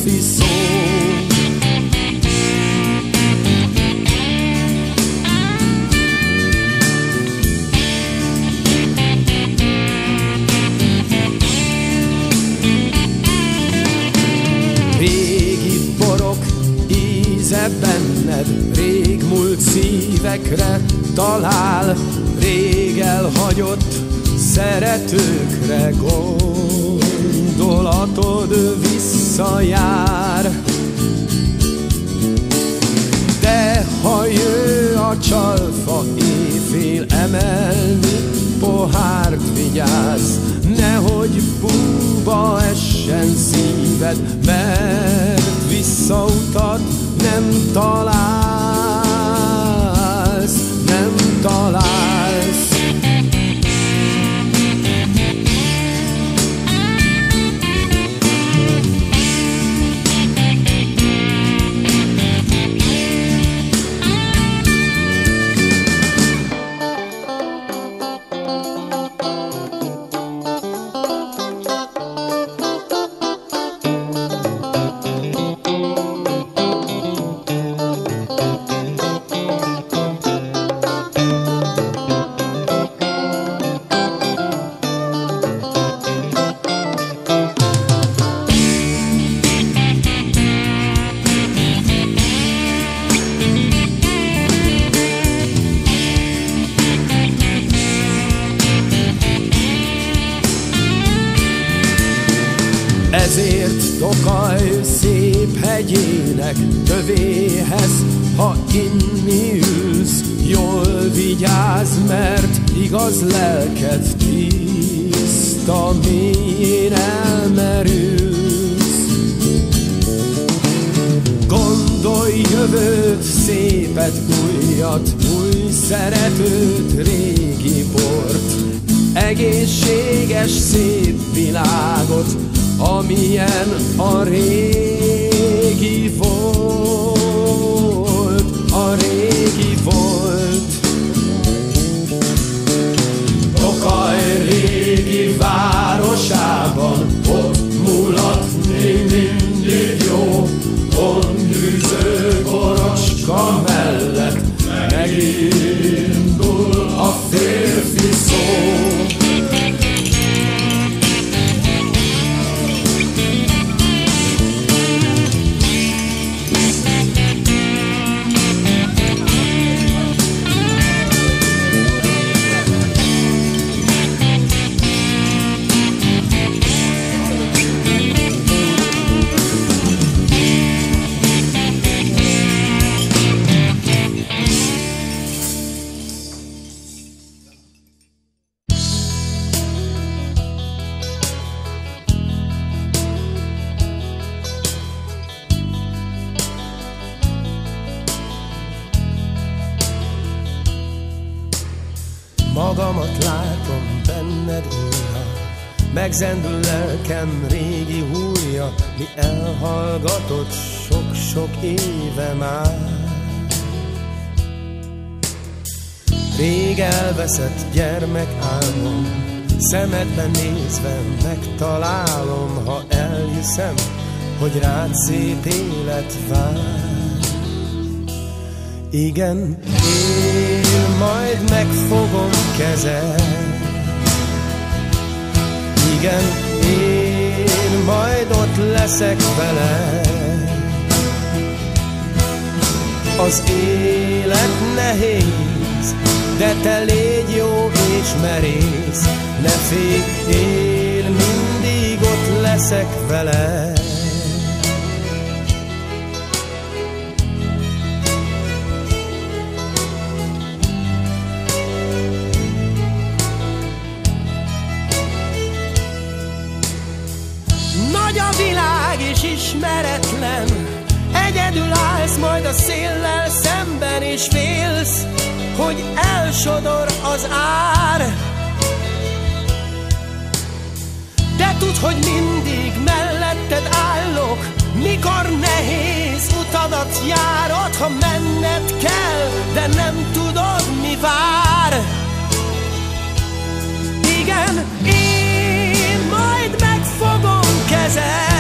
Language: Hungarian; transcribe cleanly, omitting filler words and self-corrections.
férfi szó. Régi borok íze benned, rég múlt szívekre talál, rég elhagyott szeretőkre gondolatod visszajár. De ha jö a csalfa éjfél emelni pohárt, vigyázz, nehogy búba essen szíved, mert visszautat nem találsz, nem találsz. Ezért Tokaj szép hegyének tövéhez, ha inni ülsz, jól vigyázz, mert igaz lelked tiszta, mélyén elmerülsz. Gondolj jövőt, szépet, újat, új szeretőt, régi bort, egészséges szép világot, amilyen a régi volt, a régi volt. Tokaj régi városában, ott mulatni mindig jó, gondűző korocska mellett megindul a férfi szó. Magamat látom benned újra, megzendül lelkem régi húrja, mi elhallgatott sok-sok éve már. Rég elveszett gyermekálmom, szemedben nézve megtalálom, ha elhiszem, hogy rád szép élet vár. Igen, én majd megfogom kezed. Igen, én majd ott leszek veled. Az élet nehéz, de te légy jó és merész. Ne félj, én mindig ott leszek veled. Nagy a világ és ismeretlen, egyedül állsz majd a széllel szemben, és félsz, hogy elsodor az ár. De tudd, hogy mindig melletted állok, mikor nehéz utadat járod. Ha menned kell, de nem tudod, mi vár. Igen, én majd megfogom kezed.